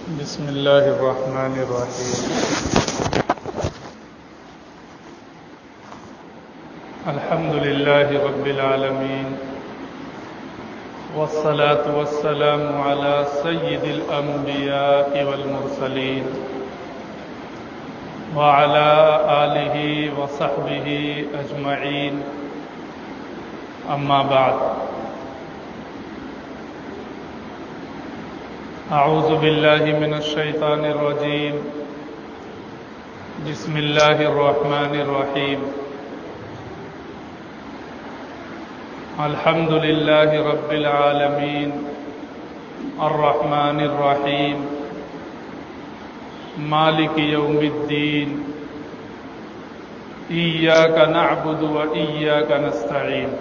بسم اللہ الرحمن الرحیم الحمد للہ رب العالمین والصلاة والسلام علی سید الانبیاء والمرسلین وعلى آلہ وصحبہ اجمعین اما بعد اعوذ باللہ من الشیطان الرجیم بسم اللہ الرحمن الرحیم الحمد للہ رب العالمین الرحمن الرحیم مالک یوم الدین ایاک نعبد و ایاک نستعین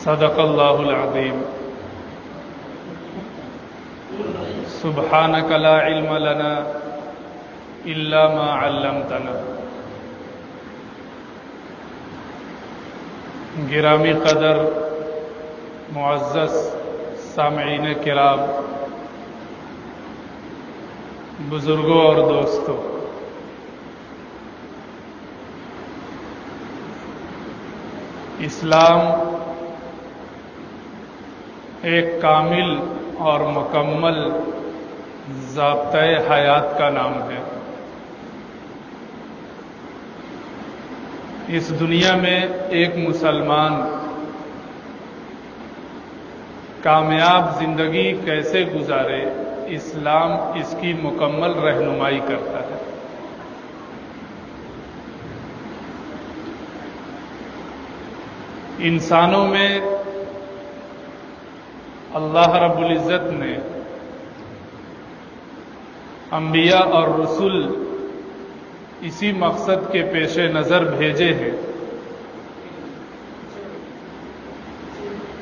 صدق اللہ العظیم سبحانک لا علم لنا الا ما علمتنا گرامی قدر معزز سامعین کرام، بزرگوں اور دوستوں، اسلام ایک کامل اور مکمل ضابطۂ حیات کا نام ہے۔ اس دنیا میں ایک مسلمان کامیاب زندگی کیسے گزارے، اسلام اس کی مکمل رہنمائی کرتا ہے۔ انسانوں میں اللہ رب العزت نے انبیاء اور رسول اسی مقصد کے پیش نظر بھیجے ہیں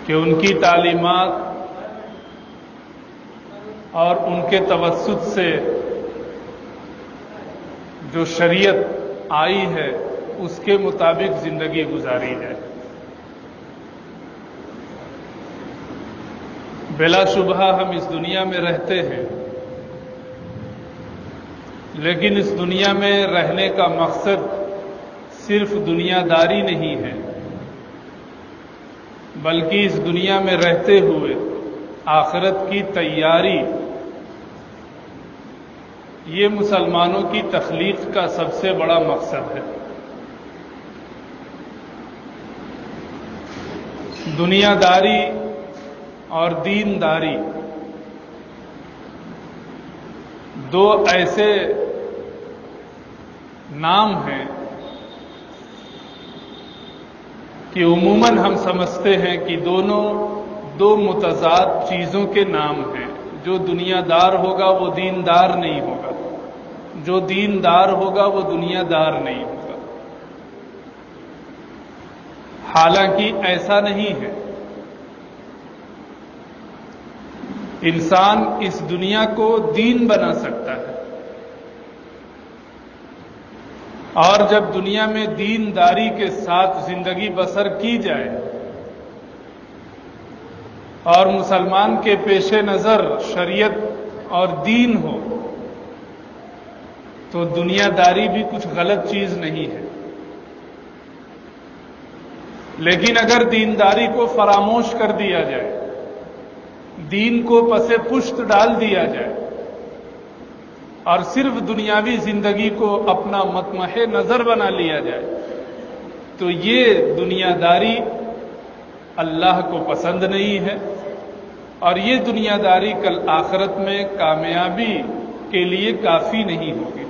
کہ ان کی تعلیمات اور ان کے توسط سے جو شریعت آئی ہے اس کے مطابق زندگی گزاری ہے۔ بلا شبہ ہم اس دنیا میں رہتے ہیں، لیکن اس دنیا میں رہنے کا مقصد صرف دنیا داری نہیں ہے، بلکہ اس دنیا میں رہتے ہوئے آخرت کی تیاری یہ مسلمانوں کی تخلیق کا سب سے بڑا مقصد ہے۔ دنیا داری اور دین داری دو ایسے نام ہیں کہ عموماً ہم سمجھتے ہیں کہ دونوں دو متضاد چیزوں کے نام ہیں۔ جو دنیا دار ہوگا وہ دیندار نہیں ہوگا، جو دیندار ہوگا وہ دنیا دار نہیں ہوگا۔ حالانکہ ایسا نہیں ہے۔ انسان اس دنیا کو دین بنا سکتا ہے، اور جب دنیا میں دینداری کے ساتھ زندگی بسر کی جائے اور مسلمان کے پیش نظر شریعت اور دین ہو تو دنیا داری بھی کچھ غلط چیز نہیں ہے۔ لیکن اگر دینداری کو فراموش کر دیا جائے، دین کو پس پشت ڈال دیا جائے اور صرف دنیاوی زندگی کو اپنا مطمح نظر بنا لیا جائے تو یہ دنیا داری اللہ کو پسند نہیں ہے، اور یہ دنیا داری کل آخرت میں کامیابی کے لیے کافی نہیں ہوگی۔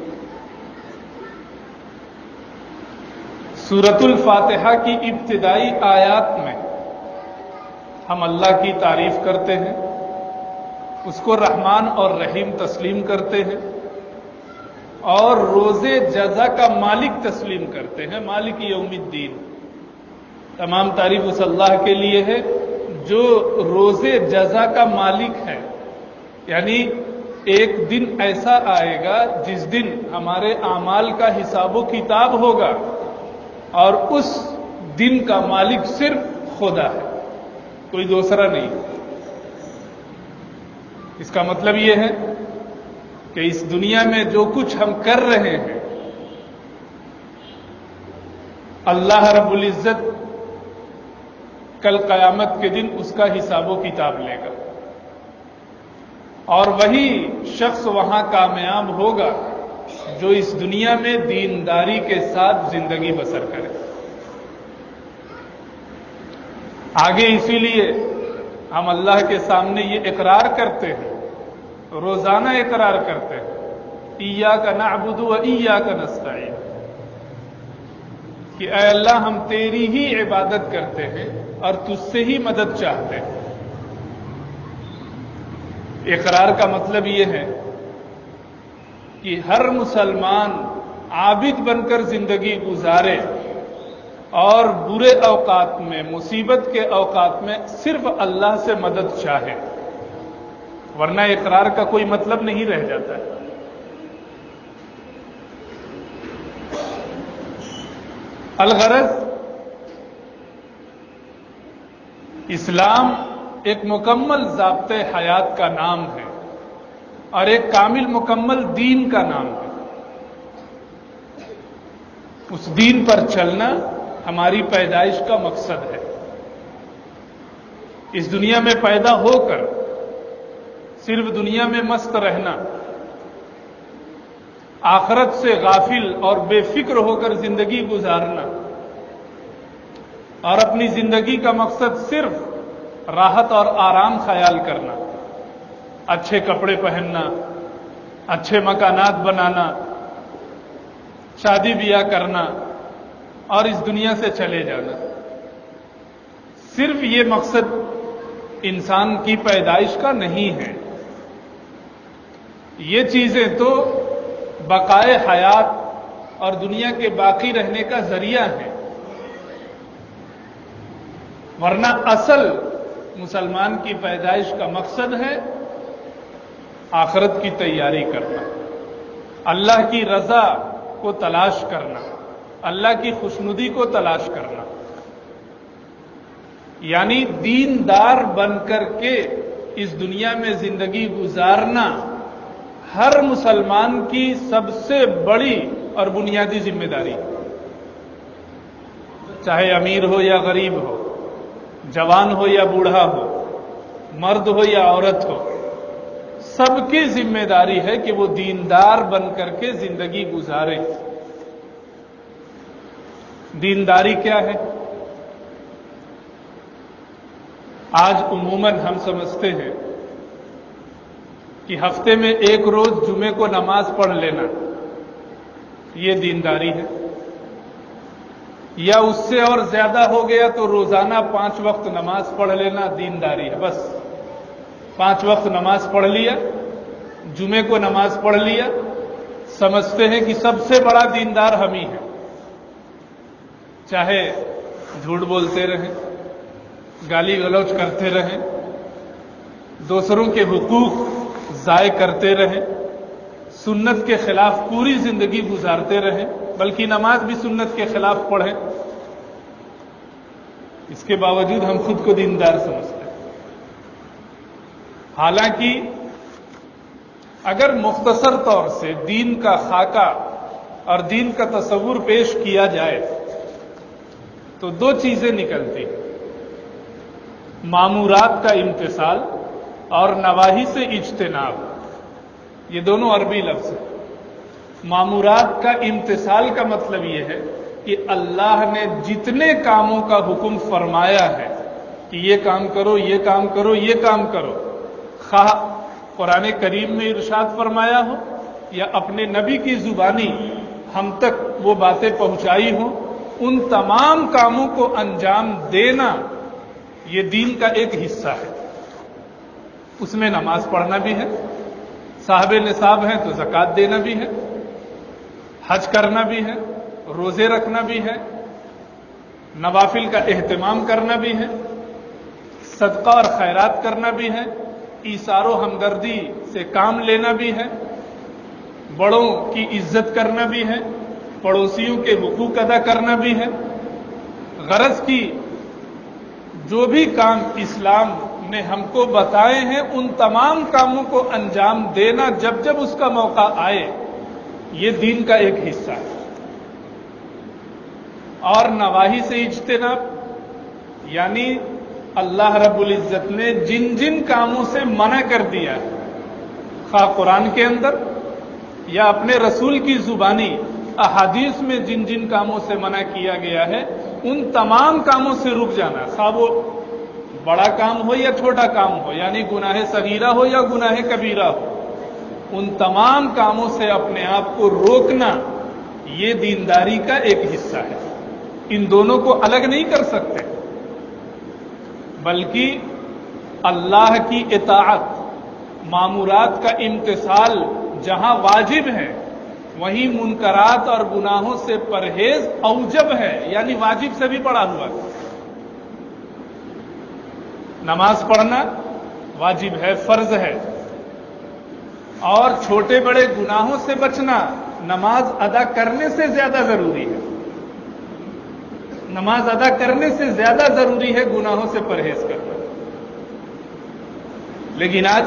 سورۃ الفاتحہ کی ابتدائی آیات میں ہم اللہ کی تعریف کرتے ہیں، اس کو رحمان اور رحیم تسلیم کرتے ہیں، اور روز جزا کا مالک تسلیم کرتے ہیں، مالک یوم الدین۔ تمام تعریف اس اللہ کے لیے ہے جو روز جزا کا مالک ہے، یعنی ایک دن ایسا آئے گا جس دن ہمارے اعمال کا حساب و کتاب ہوگا، اور اس دن کا مالک صرف خدا ہے، کوئی دوسرا نہیں۔ اس کا مطلب یہ ہے کہ اس دنیا میں جو کچھ ہم کر رہے ہیں اللہ رب العزت کل قیامت کے دن اس کا حساب و کتاب لے گا، اور وہی شخص وہاں کامیاب ہوگا جو اس دنیا میں دینداری کے ساتھ زندگی بسر کرے۔ آگے اسی لیے ہم اللہ کے سامنے یہ اقرار کرتے ہیں، روزانہ اقرار کرتے ہیں، ایاک نعبد و ایاک نستعین، کہ اے اللہ ہم تیری ہی عبادت کرتے ہیں اور تجھ سے ہی مدد چاہتے ہیں۔ اقرار کا مطلب یہ ہے کہ ہر مسلمان عابد بن کر زندگی گزارے اور برے اوقات میں، مصیبت کے اوقات میں صرف اللہ سے مدد چاہے، ورنہ اقرار کا کوئی مطلب نہیں رہ جاتا ہے۔ الغرض اسلام ایک مکمل ضابطۂ حیات کا نام ہے اور ایک کامل مکمل دین کا نام ہے۔ اس دین پر چلنا ہماری پیدائش کا مقصد ہے۔ اس دنیا میں پیدا ہو کر صرف دنیا میں مست رہنا، آخرت سے غافل اور بے فکر ہو کر زندگی گزارنا، اور اپنی زندگی کا مقصد صرف راحت اور آرام خیال کرنا، اچھے کپڑے پہننا، اچھے مکانات بنانا، شادی بیاہ کرنا اور اس دنیا سے چلے جانا، صرف یہ مقصد انسان کی پیدائش کا نہیں ہے۔ یہ چیزیں تو بقائے حیات اور دنیا کے باقی رہنے کا ذریعہ ہے، ورنہ اصل مسلمان کی پیدائش کا مقصد ہے آخرت کی تیاری کرنا، اللہ کی رضا کو تلاش کرنا، اللہ کی خوشنودی کو تلاش کرنا، یعنی دیندار بن کر کے اس دنیا میں زندگی گزارنا ہر مسلمان کی سب سے بڑی اور بنیادی ذمہ داری، چاہے امیر ہو یا غریب ہو، جوان ہو یا بوڑھا ہو، مرد ہو یا عورت ہو، سب کی ذمہ داری ہے کہ وہ دیندار بن کر کے زندگی گزارے۔ دینداری کیا ہے؟ آج عموماً ہم سمجھتے ہیں کہ ہفتے میں ایک روز جمعے کو نماز پڑھ لینا یہ دینداری ہے، یا اس سے اور زیادہ ہو گیا تو روزانہ 5 وقت نماز پڑھ لینا دینداری ہے۔ بس 5 وقت نماز پڑھ لیا، جمعے کو نماز پڑھ لیا، سمجھتے ہیں کہ سب سے بڑا دیندار ہم ہی ہیں، چاہے جھوٹ بولتے رہیں، گالی گلوچ کرتے رہیں، دوسروں کے حقوق ضائع کرتے رہیں، سنت کے خلاف پوری زندگی گزارتے رہیں، بلکہ نماز بھی سنت کے خلاف پڑھیں، اس کے باوجود ہم خود کو دیندار سمجھتے ہیں۔ حالانکہ اگر مختصر طور سے دین کا خاکہ اور دین کا تصور پیش کیا جائے تو 2 چیزیں نکلتی ہیں، مامورات کا امتثال اور نواہی سے اجتناب۔ یہ دونوں عربی لفظ ہیں۔ مامورات کا امتثال کا مطلب یہ ہے کہ اللہ نے جتنے کاموں کا حکم فرمایا ہے کہ یہ کام کرو، یہ کام کرو، یہ کام کرو، خواہ قرآن کریم میں ارشاد فرمایا ہو یا اپنے نبی کی زبانی ہم تک وہ باتیں پہنچائی ہوں، ان تمام کاموں کو انجام دینا یہ دین کا ایک حصہ ہے۔ اس میں نماز پڑھنا بھی ہے، صاحب نصاب ہیں تو زکوٰۃ دینا بھی ہے، حج کرنا بھی ہے، روزے رکھنا بھی ہے، نوافل کا اہتمام کرنا بھی ہے، صدقہ اور خیرات کرنا بھی ہے، ایثار و ہمدردی سے کام لینا بھی ہے، بڑوں کی عزت کرنا بھی ہے، پڑوسیوں کے حقوق ادا کرنا بھی ہے۔ غرض کی جو بھی کام اسلام نے ہم کو بتائے ہیں ان تمام کاموں کو انجام دینا جب جب اس کا موقع آئے، یہ دین کا ایک حصہ ہے۔ اور نواہی سے اجتناب، یعنی اللہ رب العزت نے جن جن کاموں سے منع کر دیا، خواہ قرآن کے اندر یا اپنے رسول کی زبانی احادیث میں جن جن کاموں سے منع کیا گیا ہے، ان تمام کاموں سے رک جانا، خواہ وہ بڑا کام ہو یا چھوٹا کام ہو، یعنی گناہ صغیرہ ہو یا گناہ کبیرہ ہو، ان تمام کاموں سے اپنے آپ کو روکنا، یہ دینداری کا ایک حصہ ہے۔ ان دونوں کو الگ نہیں کر سکتے، بلکہ اللہ کی اطاعت، مامورات کا امتثال جہاں واجب ہے، وہیں منکرات اور گناہوں سے پرہیز اوجب ہے، یعنی واجب سے بھی بڑا ہوا ہے۔ نماز پڑھنا واجب ہے، فرض ہے، اور چھوٹے بڑے گناہوں سے بچنا نماز ادا کرنے سے زیادہ ضروری ہے۔ نماز ادا کرنے سے زیادہ ضروری ہے گناہوں سے پرہیز کرنا۔ لیکن آج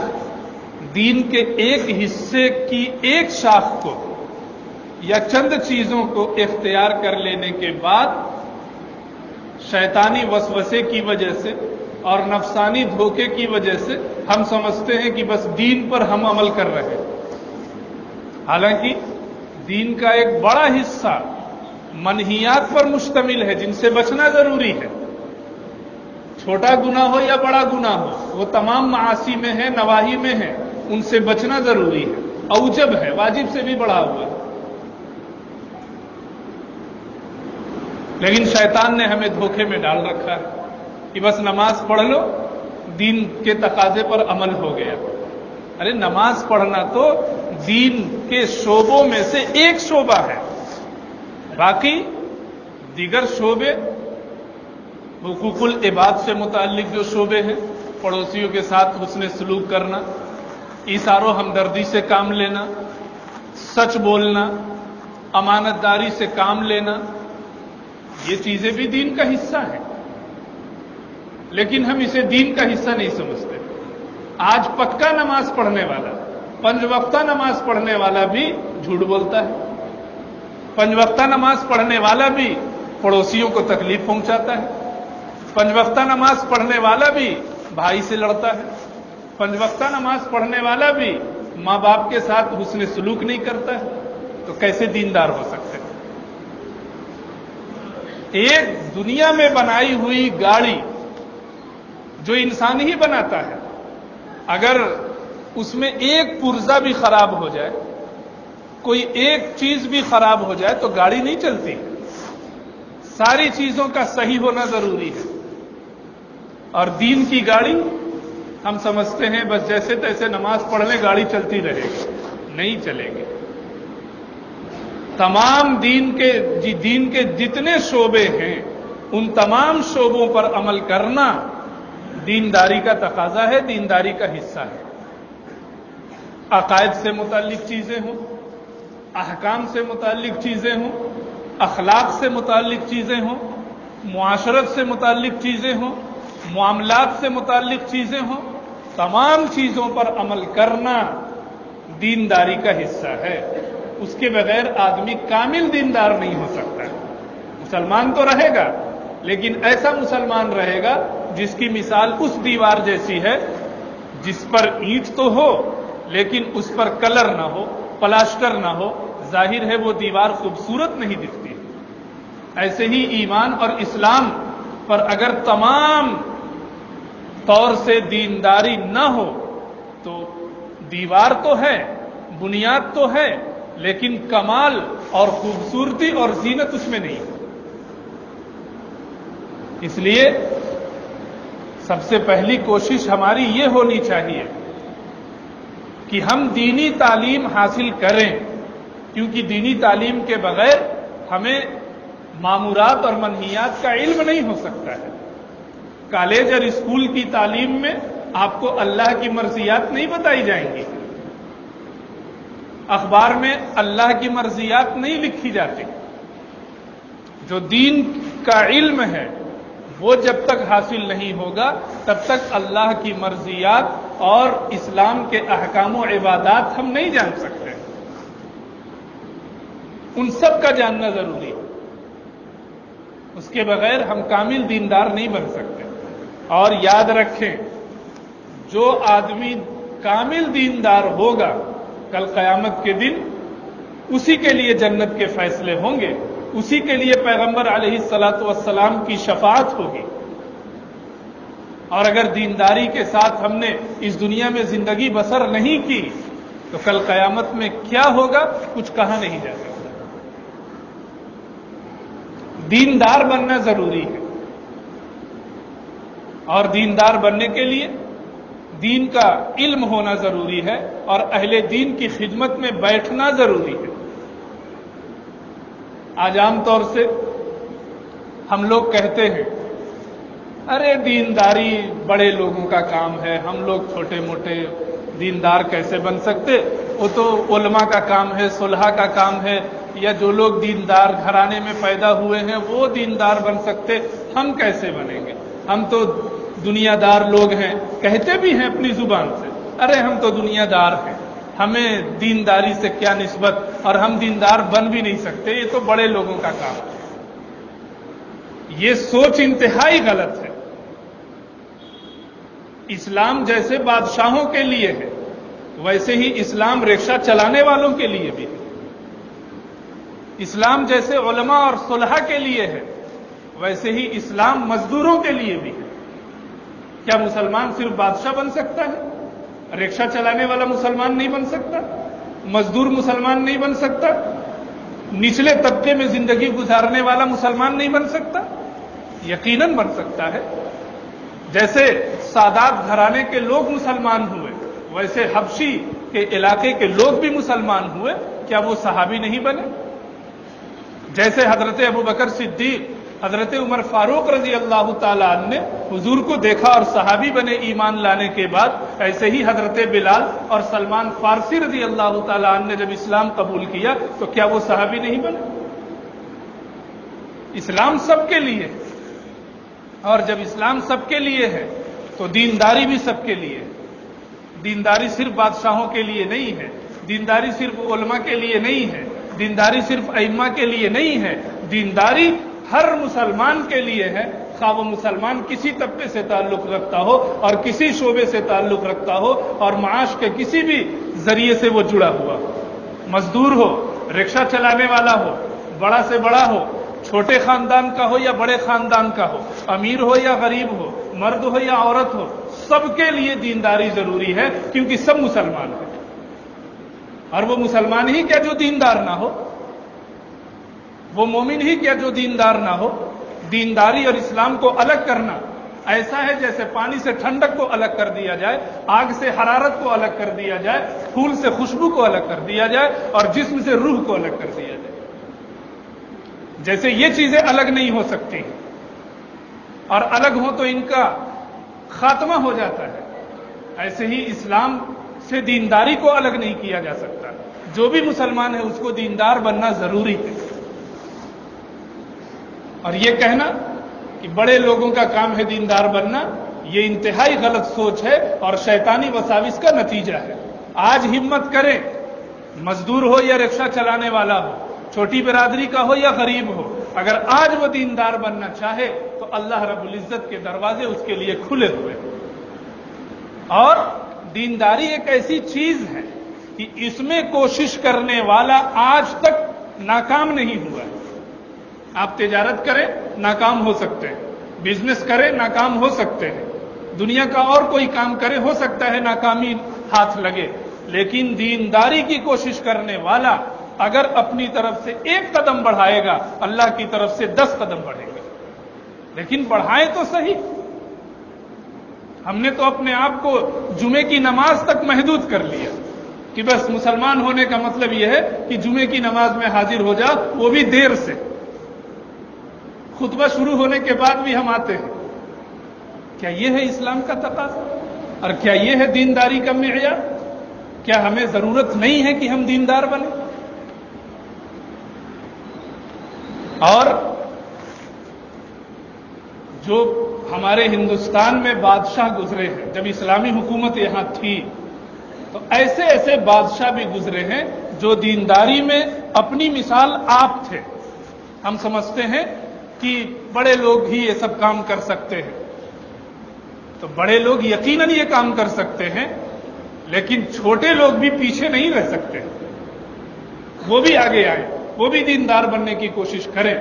دین کے ایک حصے کی ایک شاخ کو یا چند چیزوں کو اختیار کر لینے کے بعد شیطانی وسوسے کی وجہ سے اور نفسانی دھوکے کی وجہ سے ہم سمجھتے ہیں کہ بس دین پر ہم عمل کر رہے ہیں، حالانکہ دین کا ایک بڑا حصہ منہیات پر مشتمل ہے، جن سے بچنا ضروری ہے۔ چھوٹا گناہ ہو یا بڑا گناہ ہو، وہ تمام معاصی میں ہے، نواہی میں ہے، ان سے بچنا ضروری ہے، اوجب ہے، واجب سے بھی بڑا ہوا ہے۔ لیکن شیطان نے ہمیں دھوکے میں ڈال رکھا ہے کہ بس نماز پڑھ لو، دین کے تقاضے پر عمل ہو گیا۔ ارے نماز پڑھنا تو دین کے شعبوں میں سے ایک شعبہ ہے، باقی دیگر شعبے، حقوق العباد سے متعلق جو شعبے ہیں، پڑوسیوں کے ساتھ حسن سلوک کرنا، ایثار و ہمدردی سے کام لینا، سچ بولنا، امانت داری سے کام لینا، یہ چیزیں بھی دین کا حصہ ہیں، لیکن ہم اسے دین کا حصہ نہیں سمجھتے۔ آج پکا نماز پڑھنے والا، 5 وقتہ نماز پڑھنے والا بھی جھوٹ بولتا ہے، 5 وقتہ نماز پڑھنے والا بھی پڑوسیوں کو تکلیف پہنچاتا ہے، 5 وقتہ نماز پڑھنے والا بھی بھائی سے لڑتا ہے، 5 وقتہ نماز پڑھنے والا بھی ماں باپ کے ساتھ حسن سلوک نہیں کرتا ہے، تو کیسے دیندار ہو سکتے ہیں؟ ایک دنیا میں بنائی ہوئی گاڑی جو انسان ہی بناتا ہے، اگر اس میں ایک پرزہ بھی خراب ہو جائے، کوئی ایک چیز بھی خراب ہو جائے تو گاڑی نہیں چلتی، ساری چیزوں کا صحیح ہونا ضروری ہے۔ اور دین کی گاڑی ہم سمجھتے ہیں بس جیسے تیسے نماز پڑھ لیں گاڑی چلتی رہے گی، نہیں چلے گی۔ تمام دین کے جتنے شعبے ہیں، ان تمام شعبوں پر عمل کرنا دینداری کا تقاضا ہے، دینداری کا حصہ ہے۔ عقائد سے متعلق چیزیں ہوں، احکام سے متعلق چیزیں ہوں، اخلاق سے متعلق چیزیں ہوں، معاشرت سے متعلق چیزیں ہوں، معاملات سے متعلق چیزیں ہوں، تمام چیزوں پر عمل کرنا دینداری کا حصہ ہے۔ اس کے بغیر آدمی کامل دیندار نہیں ہو سکتا۔ مسلمان تو رہے گا، لیکن ایسا مسلمان رہے گا جس کی مثال اس دیوار جیسی ہے جس پر اینٹ تو ہو لیکن اس پر کلر نہ ہو، پلاسٹر نہ ہو، ظاہر ہے وہ دیوار خوبصورت نہیں دکھتی۔ ایسے ہی ایمان اور اسلام پر اگر تمام طور سے دینداری نہ ہو تو دیوار تو ہے، بنیاد تو ہے، لیکن کمال اور خوبصورتی اور زینت اس میں نہیں۔ اس لیے سب سے پہلی کوشش ہماری یہ ہونی چاہیے کہ ہم دینی تعلیم حاصل کریں، کیونکہ دینی تعلیم کے بغیر ہمیں مامورات اور منہیات کا علم نہیں ہو سکتا ہے۔ کالج اور اسکول کی تعلیم میں آپ کو اللہ کی مرضیات نہیں بتائی جائیں گی، اخبار میں اللہ کی مرضیات نہیں لکھی جاتی۔ جو دین کا علم ہے، وہ جب تک حاصل نہیں ہوگا تب تک اللہ کی مرضیات اور اسلام کے احکام و عبادات ہم نہیں جان سکتے. ان سب کا جاننا ضروری ہے. اس کے بغیر ہم کامل دیندار نہیں بن سکتے. اور یاد رکھیں، جو آدمی کامل دیندار ہوگا کل قیامت کے دن اسی کے لیے جنت کے فیصلے ہوں گے، اسی کے لیے پیغمبر علیہ الصلاۃ والسلام کی شفاعت ہوگی. اور اگر دینداری کے ساتھ ہم نے اس دنیا میں زندگی بسر نہیں کی تو کل قیامت میں کیا ہوگا کچھ کہا نہیں جا سکتا. دیندار بننا ضروری ہے، اور دیندار بننے کے لیے دین کا علم ہونا ضروری ہے اور اہل دین کی خدمت میں بیٹھنا ضروری ہے. آج عام طور سے ہم لوگ کہتے ہیں ارے دینداری بڑے لوگوں کا کام ہے، ہم لوگ چھوٹے موٹے دیندار کیسے بن سکتے، وہ تو علماء کا کام ہے، صلحاء کا کام ہے، یا جو لوگ دیندار گھرانے میں پیدا ہوئے ہیں وہ دیندار بن سکتے، ہم کیسے بنیں گے، ہم تو دنیا دار لوگ ہیں. کہتے بھی ہیں اپنی زبان سے ارے ہم تو دنیا دار ہیں، ہمیں دینداری سے کیا نسبت، اور ہم دیندار بن بھی نہیں سکتے، یہ تو بڑے لوگوں کا کام ہے. یہ سوچ انتہائی غلط ہے. اسلام جیسے بادشاہوں کے لیے ہے ویسے ہی اسلام رکشہ چلانے والوں کے لیے بھی ہے. اسلام جیسے علماء اور صلحاء کے لیے ہے ویسے ہی اسلام مزدوروں کے لیے بھی ہے. کیا مسلمان صرف بادشاہ بن سکتا ہے؟ رکشہ چلانے والا مسلمان نہیں بن سکتا؟ مزدور مسلمان نہیں بن سکتا؟ نچلے طبقے میں زندگی گزارنے والا مسلمان نہیں بن سکتا؟ یقیناً بن سکتا ہے. جیسے سادات گھرانے کے لوگ مسلمان ہوئے ویسے حبشی کے علاقے کے لوگ بھی مسلمان ہوئے. کیا وہ صحابی نہیں بنے؟ جیسے حضرت ابوبکر صدیق، حضرت عمر فاروق رضی اللہ تعالیٰ عنہ نے حضور کو دیکھا اور صحابی بنے ایمان لانے کے بعد، ایسے ہی حضرت بلال اور سلمان فارسی رضی اللہ تعالیٰ عنہ نے جب اسلام قبول کیا تو کیا وہ صحابی نہیں بنے؟ اسلام سب کے لیے ہے، اور جب اسلام سب کے لیے ہے تو دینداری بھی سب کے لیے ہے. دینداری صرف بادشاہوں کے لیے نہیں ہے، دینداری صرف علماء کے لیے نہیں ہے، دینداری صرف ائمہ کے لیے نہیں ہے، دینداری ہر مسلمان کے لیے ہے، خواہ وہ مسلمان کسی طبقے سے تعلق رکھتا ہو اور کسی شعبے سے تعلق رکھتا ہو اور معاش کے کسی بھی ذریعے سے وہ جڑا ہوا ہو. مزدور ہو، رکشہ چلانے والا ہو، بڑا سے بڑا ہو، چھوٹے خاندان کا ہو یا بڑے خاندان کا ہو، امیر ہو یا غریب ہو، مرد ہو یا عورت ہو، سب کے لیے دینداری ضروری ہے کیونکہ سب مسلمان ہیں. اور وہ مسلمان ہی کیا جو دیندار نہ ہو، وہ مومن ہی کیا جو دیندار نہ ہو. دینداری اور اسلام کو الگ کرنا ایسا ہے جیسے پانی سے ٹھنڈک کو الگ کر دیا جائے، آگ سے حرارت کو الگ کر دیا جائے، پھول سے خوشبو کو الگ کر دیا جائے اور جسم سے روح کو الگ کر دیا جائے. جیسے یہ چیزیں الگ نہیں ہو سکتی اور الگ ہوں تو ان کا خاتمہ ہو جاتا ہے، ایسے ہی اسلام سے دینداری کو الگ نہیں کیا جا سکتا. جو بھی مسلمان ہے اس کو دیندار بننا ضروری ہے. اور یہ کہنا کہ بڑے لوگوں کا کام ہے دیندار بننا، یہ انتہائی غلط سوچ ہے اور شیطانی وساوس کا نتیجہ ہے. آج ہمت کریں، مزدور ہو یا رکشہ چلانے والا ہو، چھوٹی برادری کا ہو یا غریب ہو، اگر آج وہ دیندار بننا چاہے تو اللہ رب العزت کے دروازے اس کے لیے کھلے ہوئے. اور دینداری ایک ایسی چیز ہے کہ اس میں کوشش کرنے والا آج تک ناکام نہیں ہوا ہے. آپ تجارت کریں ناکام ہو سکتے ہیں، بزنس کریں ناکام ہو سکتے ہیں، دنیا کا اور کوئی کام کرے ہو سکتا ہے ناکامی ہاتھ لگے، لیکن دینداری کی کوشش کرنے والا اگر اپنی طرف سے ایک قدم بڑھائے گا اللہ کی طرف سے 10 قدم بڑھیں گے. لیکن بڑھائیں تو صحیح. ہم نے تو اپنے آپ کو جمعے کی نماز تک محدود کر لیا کہ بس مسلمان ہونے کا مطلب یہ ہے کہ جمعے کی نماز میں حاضر ہو جا، وہ بھی دیر سے. خطبہ شروع ہونے کے بعد بھی ہم آتے ہیں. کیا یہ ہے اسلام کا تقاضا؟ اور کیا یہ ہے دینداری کا معیار؟ کیا ہمیں ضرورت نہیں ہے کہ ہم دیندار بنیں؟ اور جو ہمارے ہندوستان میں بادشاہ گزرے ہیں، جب اسلامی حکومت یہاں تھی تو ایسے ایسے بادشاہ بھی گزرے ہیں جو دینداری میں اپنی مثال آپ تھے. ہم سمجھتے ہیں کہ بڑے لوگ ہی یہ سب کام کر سکتے ہیں، تو بڑے لوگ یقیناً یہ کام کر سکتے ہیں، لیکن چھوٹے لوگ بھی پیچھے نہیں رہ سکتے. وہ بھی آگے آئیں، وہ بھی دیندار بننے کی کوشش کریں.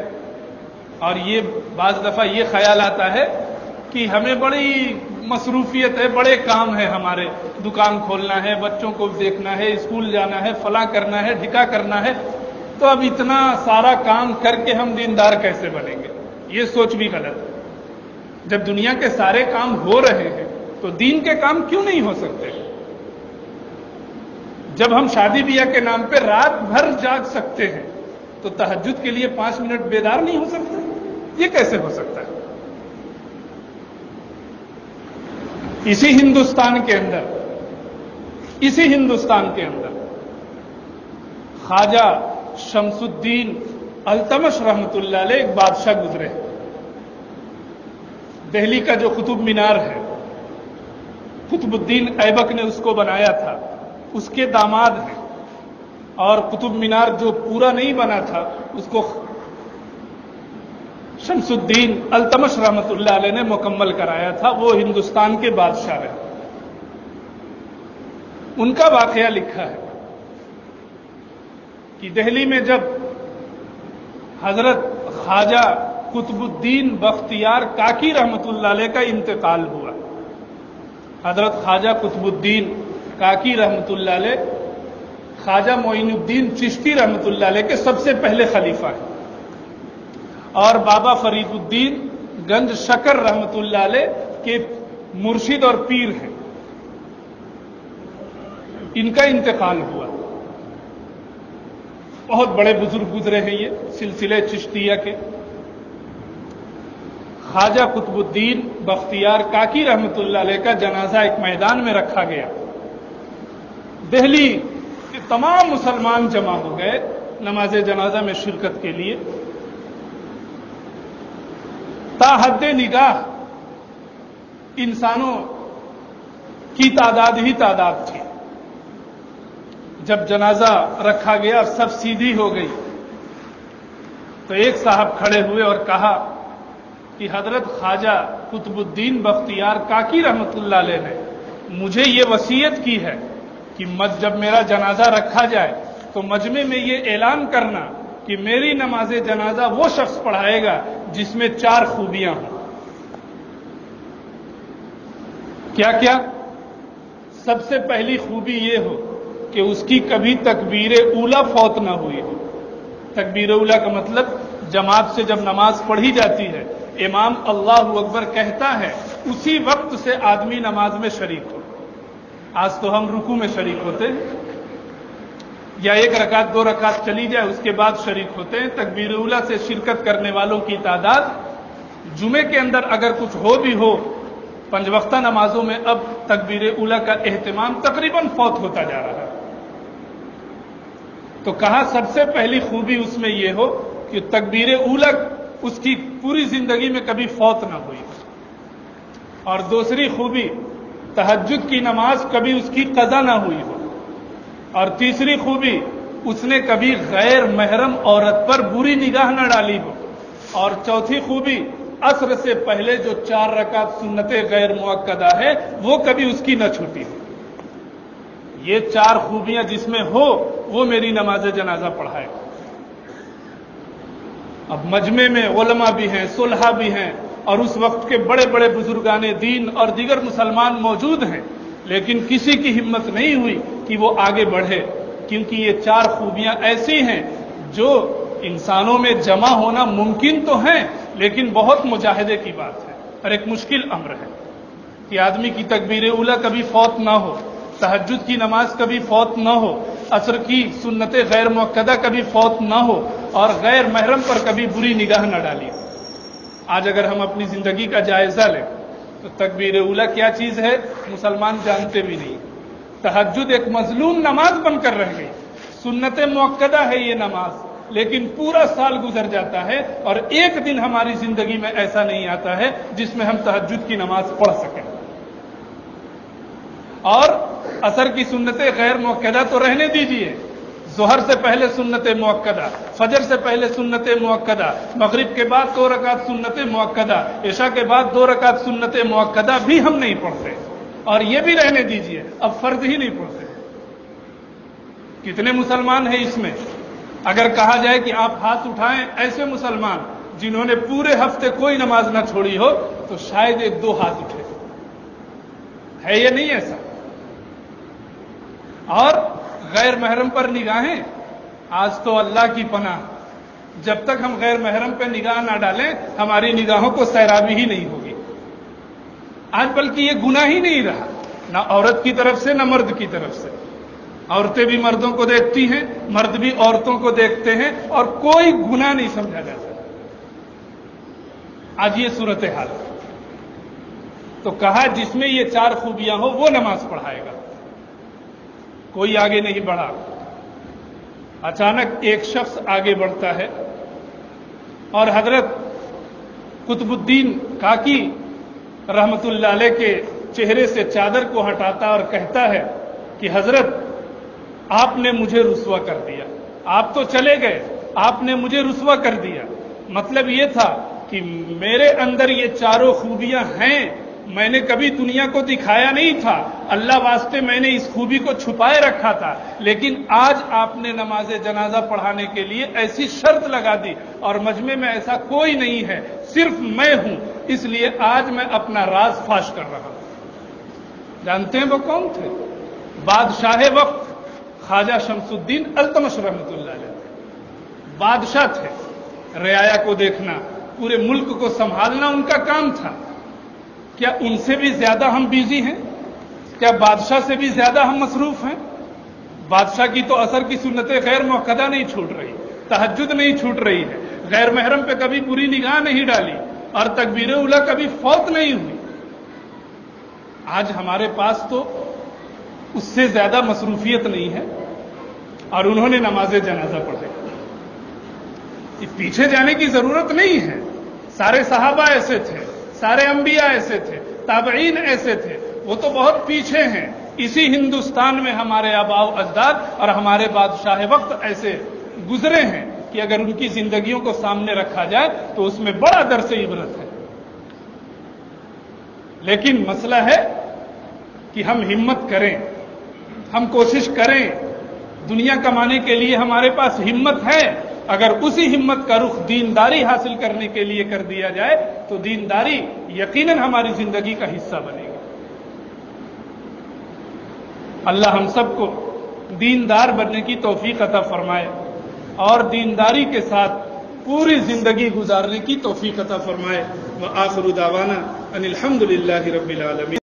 اور یہ بعض دفعہ یہ خیال آتا ہے کہ ہمیں بڑی مصروفیت ہے، بڑے کام ہے، ہمارے دکان کھولنا ہے، بچوں کو دیکھنا ہے، اسکول جانا ہے، فلاں کرنا ہے، ڈھکا کرنا ہے، تو اب اتنا سارا کام کر کے ہم دیندار کیسے بنیں گے؟ یہ سوچ بھی غلط ہے. جب دنیا کے سارے کام ہو رہے ہیں تو دین کے کام کیوں نہیں ہو سکتے؟ جب ہم شادی بیاہ کے نام پہ رات بھر جاگ سکتے ہیں تو تہجد کے لیے 5 منٹ بیدار نہیں ہو سکتے؟ یہ کیسے ہو سکتا ہے؟ اسی ہندوستان کے اندر خواجہ شمس الدین التمش رحمت اللہ علیہ ایک بادشاہ گزرے. دہلی کا جو قطب مینار ہے، قطب الدین ایبک نے اس کو بنایا تھا، اس کے داماد ہیں. اور قطب مینار جو پورا نہیں بنا تھا اس کو شمس الدین التمش رحمت اللہ علیہ نے مکمل کرایا تھا. وہ ہندوستان کے بادشاہ رہے. ان کا واقعہ لکھا ہے کہ دہلی میں جب حضرت خواجہ قطب الدین بختیار کاکی رحمت اللہ علیہ کا انتقال ہوا. حضرت خواجہ قطب الدین کاکی رحمت اللہ علیہ خواجہ معین الدین چشتی رحمت اللہ علیہ کے سب سے پہلے خلیفہ ہیں، اور بابا فرید الدین گنج شکر رحمت اللہ علیہ کے مرشد اور پیر ہیں. ان کا انتقال ہوا. بہت بڑے بزرگ گزرے ہیں یہ سلسلے چشتیہ کے. خواجہ قطب الدین بختیار کاکی رحمت اللہ علیہ کا جنازہ ایک میدان میں رکھا گیا. دہلی کے تمام مسلمان جمع ہو گئے نماز جنازہ میں شرکت کے لیے. تا حد نگاہ انسانوں کی تعداد ہی تعداد تھی. جب جنازہ رکھا گیا اور سب سیدھی ہو گئی تو ایک صاحب کھڑے ہوئے اور کہا کہ حضرت خواجہ قطب الدین بختیار کاکی رحمت اللہ علیہ نے مجھے یہ وصیت کی ہے کہ جب میرا جنازہ رکھا جائے تو مجمع میں یہ اعلان کرنا کہ میری نماز جنازہ وہ شخص پڑھائے گا جس میں 4 خوبیاں ہوں. کیا کیا؟ سب سے پہلی خوبی یہ ہو کہ اس کی کبھی تکبیر اولا فوت نہ ہوئی ہو. تکبیر اولا کا مطلب جماعت سے جب نماز پڑھی جاتی ہے امام اللہ اکبر کہتا ہے اسی وقت سے آدمی نماز میں شریک ہو. آج تو ہم رکوع میں شریک ہوتے ہیں یا 1 رکعت 2 رکعت چلی جائے اس کے بعد شریک ہوتے ہیں. تکبیر اولا سے شرکت کرنے والوں کی تعداد جمعے کے اندر اگر کچھ ہو بھی ہو 5 وقتہ نمازوں میں اب تکبیر اولا کا اہتمام تقریباً فوت ہوتا جا رہا ہے. تو کہا سب سے پہلی خوبی اس میں یہ ہو کہ تکبیر اولا اس کی پوری زندگی میں کبھی فوت نہ ہوئی. اور دوسری خوبی تہجد کی نماز کبھی اس کی قضا نہ ہوئی ہو. اور تیسری خوبی اس نے کبھی غیر محرم عورت پر بری نگاہ نہ ڈالی ہو. اور چوتھی خوبی عصر سے پہلے جو 4 رکعت سنت غیر مؤکدہ ہے وہ کبھی اس کی نہ چھوٹی ہو. یہ 4 خوبیاں جس میں ہو وہ میری نماز جنازہ پڑھائے. اب مجمع میں علماء بھی ہیں، صلحاء بھی ہیں، اور اس وقت کے بڑے بڑے بزرگان دین اور دیگر مسلمان موجود ہیں، لیکن کسی کی ہمت نہیں ہوئی کہ وہ آگے بڑھے، کیونکہ یہ 4 خوبیاں ایسی ہیں جو انسانوں میں جمع ہونا ممکن تو ہیں لیکن بہت مجاہدے کی بات ہے اور ایک مشکل امر ہے کہ آدمی کی تکبیر اولا کبھی فوت نہ ہو، تہجد کی نماز کبھی فوت نہ ہو، عصر کی سنت غیر مؤکدہ کبھی فوت نہ ہو، اور غیر محرم پر کبھی بری نگاہ نہ ڈالی. آج اگر ہم اپنی زندگی کا جائزہ لیں تو تکبیر اولا کیا چیز ہے مسلمان جانتے بھی نہیں. تہجد ایک مظلوم نماز بن کر رہ گئی. سنت مؤکدہ ہے یہ نماز لیکن پورا سال گزر جاتا ہے اور ایک دن ہماری زندگی میں ایسا نہیں آتا ہے جس میں ہم تہجد کی نماز پڑھ سکیں. اور عصر کی سنتیں غیر مؤکدہ تو رہنے دیجیے، ظہر سے پہلے سنت مؤکدہ، فجر سے پہلے سنت مؤکدہ، مغرب کے بعد 2 رکعت سنت مؤکدہ، عشاء کے بعد 2 رکعت سنت مؤکدہ بھی ہم نہیں پڑھتے. اور یہ بھی رہنے دیجیے، اب فرض ہی نہیں پڑھتے. کتنے مسلمان ہیں اس میں؟ اگر کہا جائے کہ آپ ہاتھ اٹھائیں ایسے مسلمان جنہوں نے پورے ہفتے کوئی نماز نہ چھوڑی ہو، تو شاید 1-2 ہاتھ اٹھے. ہے یا نہیں ایسا؟ اور غیر محرم پر نگاہیں، آج تو اللہ کی پناہ، جب تک ہم غیر محرم پہ نگاہ نہ ڈالیں ہماری نگاہوں کو سیرابی ہی نہیں ہوگی. آج بلکہ یہ گناہ ہی نہیں رہا، نہ عورت کی طرف سے نہ مرد کی طرف سے. عورتیں بھی مردوں کو دیکھتی ہیں، مرد بھی عورتوں کو دیکھتے ہیں، اور کوئی گناہ نہیں سمجھا جاتا. آج یہ صورتحال. تو کہا جس میں یہ 4 خوبیاں ہو وہ نماز پڑھائے گا. کوئی آگے نہیں بڑھا. اچانک ایک شخص آگے بڑھتا ہے اور حضرت قطب الدین کاکی رحمت اللہ علیہ کے چہرے سے چادر کو ہٹاتا اور کہتا ہے کہ حضرت آپ نے مجھے رسوا کر دیا. آپ تو چلے گئے، آپ نے مجھے رسوا کر دیا. مطلب یہ تھا کہ میرے اندر یہ 4 خوبیاں ہیں، میں نے کبھی دنیا کو دکھایا نہیں تھا، اللہ واسطے میں نے اس خوبی کو چھپائے رکھا تھا، لیکن آج آپ نے نماز جنازہ پڑھانے کے لیے ایسی شرط لگا دی اور مجمع میں ایسا کوئی نہیں ہے، صرف میں ہوں، اس لیے آج میں اپنا راز فاش کر رہا ہوں. جانتے ہیں وہ کون تھے؟ بادشاہ وقت خواجہ شمس الدین التمش رحمۃ اللہ علیہ. بادشاہ تھے، رعایا کو دیکھنا، پورے ملک کو سنبھالنا ان کا کام تھا. کیا ان سے بھی زیادہ ہم بیزی ہیں؟ کیا بادشاہ سے بھی زیادہ ہم مصروف ہیں؟ بادشاہ کی تو عصر کی سنتیں غیر مؤکدہ نہیں چھوٹ رہی، تہجد نہیں چھوٹ رہی ہے، غیر محرم پہ کبھی بری نگاہ نہیں ڈالی، اور تکبیر اولیٰ کبھی فوت نہیں ہوئی. آج ہمارے پاس تو اس سے زیادہ مصروفیت نہیں ہے اور انہوں نے نماز جنازہ پڑھائی. پیچھے جانے کی ضرورت نہیں ہے. سارے صحابہ ایسے تھے، سارے انبیاء ایسے تھے، تابعین ایسے تھے. وہ تو بہت پیچھے ہیں. اسی ہندوستان میں ہمارے آباء و اجداد اور ہمارے بادشاہ وقت ایسے گزرے ہیں کہ اگر ان کی زندگیوں کو سامنے رکھا جائے تو اس میں بڑا درس عبرت ہے. لیکن مسئلہ ہے کہ ہم ہمت کریں، ہم کوشش کریں. دنیا کمانے کے لیے ہمارے پاس ہمت ہے، اگر اسی ہمت کا رخ دینداری حاصل کرنے کے لیے کر دیا جائے تو دینداری یقیناً ہماری زندگی کا حصہ بنے گی. اللہ ہم سب کو دیندار بننے کی توفیق عطا فرمائے اور دینداری کے ساتھ پوری زندگی گزارنے کی توفیق عطا فرمائے. وآخر دعوانا ان الحمد للہ رب العالمین.